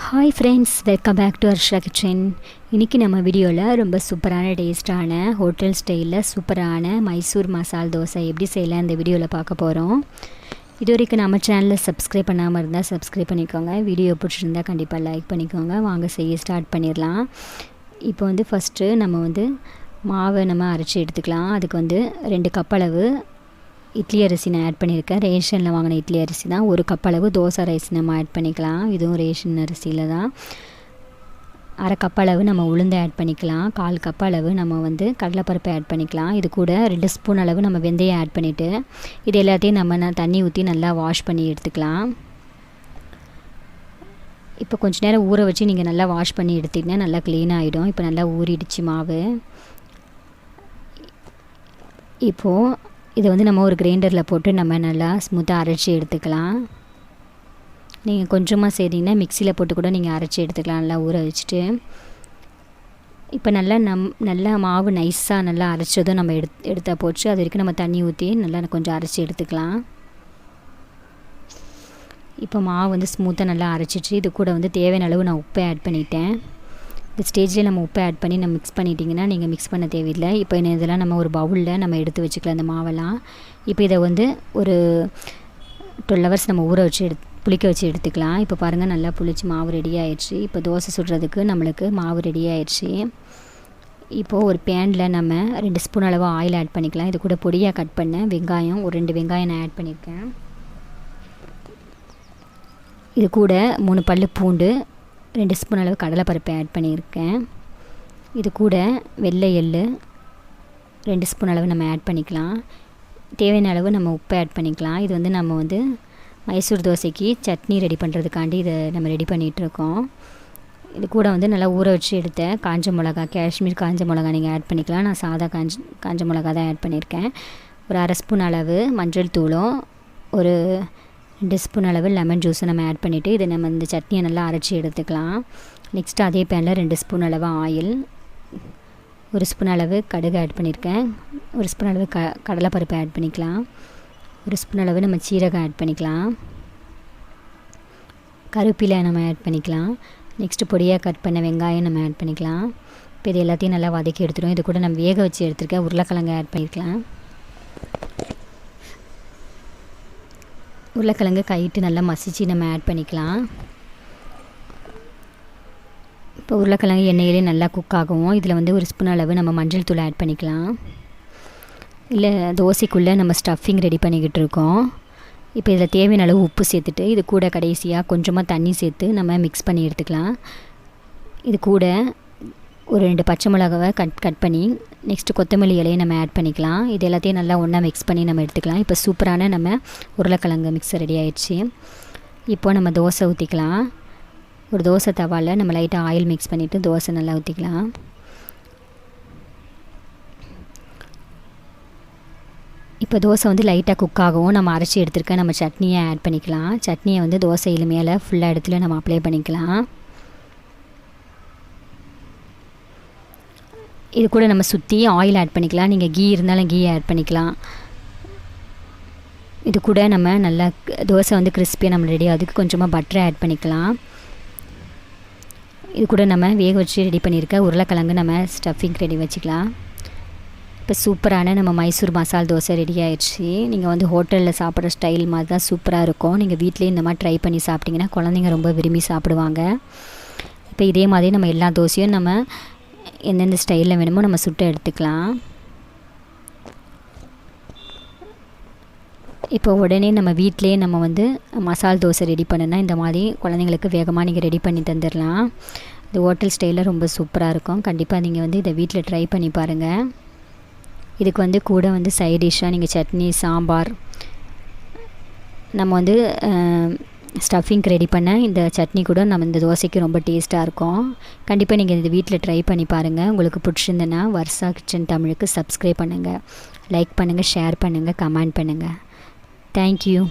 Hi friends, welcome back to Harsha kitchen. இன்றைக்கி நம்ம வீடியோவில் ரொம்ப சூப்பரான டேஸ்ட்டான ஹோட்டல் ஸ்டைலில் சூப்பரான மைசூர் மசால் தோசை எப்படி செய்யலாம் இந்த வீடியோவில் பார்க்க போகிறோம். இது வரைக்கும் நம்ம சேனலில் சப்ஸ்கிரைப் பண்ணாமல் இருந்தால் சப்ஸ்கிரைப் பண்ணிக்கோங்க. வீடியோ பிடிச்சிருந்தா கண்டிப்பாக லைக் பண்ணிக்கோங்க. வாங்க செய்ய ஸ்டார்ட் பண்ணிடலாம். இப்போ ஃபஸ்ட்டு நம்ம மாவை அரைச்சி எடுத்துக்கலாம். அதுக்கு 2 கப் அளவு இட்லி அரிசி நான் ஆட் பண்ணியிருக்கேன். ரேஷனில் வாங்கின இட்லி அரிசி தான். 1 கப் அளவு தோசை ரைஸ் நம்ம ஆட் பண்ணிக்கலாம். இதுவும் ரேஷன் அரிசியில் தான். 1/2 கப் அளவு நம்ம உளுந்து ஆட் பண்ணிக்கலாம். 1/4 கப் அளவு நம்ம கடலைப்பருப்பை ஆட் பண்ணிக்கலாம். இது கூட 2 ஸ்பூன் அளவு நம்ம வெந்தயம் ஆட் பண்ணிவிட்டு இது எல்லாத்தையும் நம்ம தண்ணி ஊற்றி நல்லா வாஷ் பண்ணி எடுத்துக்கலாம். இப்போ கொஞ்சம் நேரம் ஊற வச்சு நீங்கள் நல்லா வாஷ் பண்ணி எடுத்திங்கன்னா நல்லா க்ளீன் ஆகிடும். இப்போ நல்லா ஊறிடுச்சு மாவு. இப்போது இதை நம்ம ஒரு கிரைண்டரில் போட்டு நம்ம நல்லா ஸ்மூத்தாக அரைச்சி எடுத்துக்கலாம். நீங்கள் கொஞ்சமாக செய்தீங்கன்னா மிக்சியில் போட்டு கூட நீங்கள் அரைச்சி எடுத்துக்கலாம் நல்லா ஊற வச்சுட்டு. இப்போ நல்லா மாவு நைஸாக நல்லா அரைச்சதும் நம்ம எடுத்தா போச்சு. அது வரைக்கும் நம்ம தண்ணி ஊற்றி நல்லா கொஞ்சம் அரைச்சி எடுத்துக்கலாம். இப்போ மாவு ஸ்மூத்தாக நல்லா அரைச்சிட்டு இது கூட தேவையான அளவு நான் உப்பை ஆட் பண்ணிட்டேன். இந்த ஸ்டேஜில் நம்ம உப்பை ஆட் பண்ணி நம்ம மிக்ஸ் பண்ணிட்டிங்கன்னா நீங்கள் மிக்ஸ் பண்ண தேவையில்லை. இப்போ இதெல்லாம் நம்ம ஒரு பவுலில் நம்ம எடுத்து வச்சுக்கலாம் இந்த மாவெல்லாம். இப்போ இதை ஒரு 12 ஹவர்ஸ் நம்ம ஊற வச்சு புளிக்க வச்சு எடுத்துக்கலாம். இப்போ பாருங்கள் நல்லா புளிச்சு மாவு ரெடி ஆயிடுச்சு. இப்போ தோசை சுடுறதுக்கு நம்மளுக்கு மாவு ரெடி ஆயிடுச்சு. இப்போது ஒரு பேனில் நம்ம 2 ஸ்பூன் அளவு ஆயில் ஆட் பண்ணிக்கலாம். இது கூட பொடியாக கட் பண்ண வெங்காயம் ஒரு 2 வெங்காயம் நான் ஆட் பண்ணியிருக்கேன். இது கூட 3 பல்லு பூண்டு, 2 ஸ்பூன் அளவு கடலைப்பருப்பை ஆட் பண்ணியிருக்கேன். இது கூட வெள்ளை எள்ளு 2 ஸ்பூன் அளவு நம்ம ஆட் பண்ணிக்கலாம். தேவையான அளவு நம்ம உப்பை ஆட் பண்ணிக்கலாம். இது நம்ம மைசூர் தோசைக்கு சட்னி ரெடி பண்ணுறதுக்காண்டி இதை நம்ம ரெடி பண்ணிகிட்ருக்கோம். இது கூட நல்லா ஊற வச்சு எடுத்த காஞ்ச மிளகா, காஷ்மீர் காஞ்ச மிளகா நீங்கள் ஆட் பண்ணிக்கலாம். நான் சாதா காஞ்ச மிளகா தான் ஆட் பண்ணியிருக்கேன். ஒரு 1/2 ஸ்பூன் அளவு மஞ்சள் தூளும் ஒரு 2 ஸ்பூன் அளவு லெமன் ஜூஸை நம்ம ஆட் பண்ணிவிட்டு இதை நம்ம இந்த சட்னியை நல்லா அரைச்சி எடுத்துக்கலாம். நெக்ஸ்ட்டு அதே பேனில் 2 ஸ்பூன் அளவு ஆயில், 1 ஸ்பூன் அளவு கடுகு ஆட் பண்ணியிருக்கேன். 1 ஸ்பூன் அளவு கடலைப்பருப்பு ஆட் பண்ணிக்கலாம். 1 ஸ்பூன் அளவு நம்ம சீரகம் ஆட் பண்ணிக்கலாம். கருவேப்பிலை நம்ம ஆட் பண்ணிக்கலாம். நெக்ஸ்ட்டு பொடியாக கட் பண்ண வெங்காயம் நம்ம ஆட் பண்ணிக்கலாம். இப்போ இது எல்லாத்தையும் நல்லா வதக்கி எடுத்துடும். இது கூட நம்ம வேக வச்சு எடுத்துருக்க உருளைக்கிழங்கு ஆட் பண்ணிக்கலாம். உருளைக்கிழங்கு கைட்டு நல்லா மசிச்சு நம்ம ஆட் பண்ணிக்கலாம். இப்போ உருளைக்கிழங்கு எண்ணெயிலே நல்லா குக் ஆகும். இதில் 1 ஸ்பூன் அளவு நம்ம மஞ்சள் தூள் ஆட் பண்ணிக்கலாம். இல்லை தோசைக்குள்ளே நம்ம ஸ்டஃபிங் ரெடி பண்ணிக்கிட்டு இருக்கோம். இப்போ இதில் தேவையான அளவு உப்பு சேர்த்துட்டு இது கூட கடைசியாக கொஞ்சமாக தண்ணி சேர்த்து நம்ம மிக்ஸ் பண்ணி எடுத்துக்கலாம். இது கூட ஒரு 2 பச்சை மிளகாவை கட் பண்ணி நெக்ஸ்ட்டு கொத்தமல்லி இலையை நம்ம ஆட் பண்ணிக்கலாம். இது எல்லாத்தையும் நல்லா ஒன்றா மிக்ஸ் பண்ணி நம்ம எடுத்துக்கலாம். இப்போ சூப்பரான நம்ம உருளைக்கிழங்கு மிக்ஸர் ரெடி ஆயிடுச்சு. இப்போ நம்ம தோசை ஊற்றிக்கலாம். ஒரு தோசை தவாவில் நம்ம லைட்டாக ஆயில் மிக்ஸ் பண்ணிவிட்டு தோசை நல்லா ஊற்றிக்கலாம். இப்போ தோசை லைட்டாக குக் ஆகும். நம்ம அரைச்சி எடுத்துருக்க நம்ம சட்னியை ஆட் பண்ணிக்கலாம். சட்னியை தோசையில் மேலே ஃபுல்லாக இடத்துல நம்ம அப்ளை பண்ணிக்கலாம். இது கூட நம்ம சுற்றி ஆயில் ஆட் பண்ணிக்கலாம். நீங்கள் கீ இருந்தாலும் கீ ஆட் பண்ணிக்கலாம். இது கூட நம்ம நல்லா தோசை கிறிஸ்பியாக நம்ம ரெடி அதுக்கு கொஞ்சமாக பட்டரை ஆட் பண்ணிக்கலாம். இது கூட நம்ம வேக வச்சு ரெடி பண்ணியிருக்க உருளைக்கிழங்கு நம்ம ஸ்டஃபிங் ரெடி வச்சுக்கலாம். இப்போ சூப்பரான நம்ம மைசூர் மசால் தோசை ரெடி ஆயிடுச்சு. நீங்கள் ஹோட்டலில் சாப்பிட்ற ஸ்டைல் மாதிரி தான் சூப்பராக இருக்கும். நீங்கள் வீட்டிலேயே இந்த மாதிரி ட்ரை பண்ணி சாப்பிட்டிங்கன்னா குழந்தைங்க ரொம்ப விரும்பி சாப்பிடுவாங்க. இப்போ இதே மாதிரி நம்ம எல்லா தோசையும் நம்ம எந்தெந்த ஸ்டைலில் வேணுமோ நம்ம சுட்டு எடுத்துக்கலாம். இப்போ உடனே நம்ம வீட்டிலே நம்ம மசால் தோசை ரெடி பண்ணுன்னா இந்த மாதிரி குழந்தைங்களுக்கு வேகமாக நீங்கள் ரெடி பண்ணி தந்துடலாம். இந்த ஹோட்டல் ஸ்டைலில் ரொம்ப சூப்பராக இருக்கும். கண்டிப்பாக நீங்கள் இதை வீட்டில் ட்ரை பண்ணி பாருங்கள். இதுக்கு கூட சைட் டிஷ்ஷாக நீங்கள் சட்னி, சாம்பார், நம்ம ஸ்டஃபிங் ரெடி பண்ண இந்த சட்னி கூட நம்ம இந்த தோசைக்கு ரொம்ப டேஸ்ட்டாக இருக்கும். கண்டிப்பாக நீங்கள் இந்த வீட்டில் ட்ரை பண்ணி பாருங்கள். உங்களுக்கு பிடிச்சிருந்தேன்னா வர்ஷா கிச்சன் தமிழுக்கு சப்ஸ்கிரைப் பண்ணுங்கள், லைக் பண்ணுங்கள், ஷேர் பண்ணுங்கள், கமெண்ட் பண்ணுங்கள். தேங்க்யூ.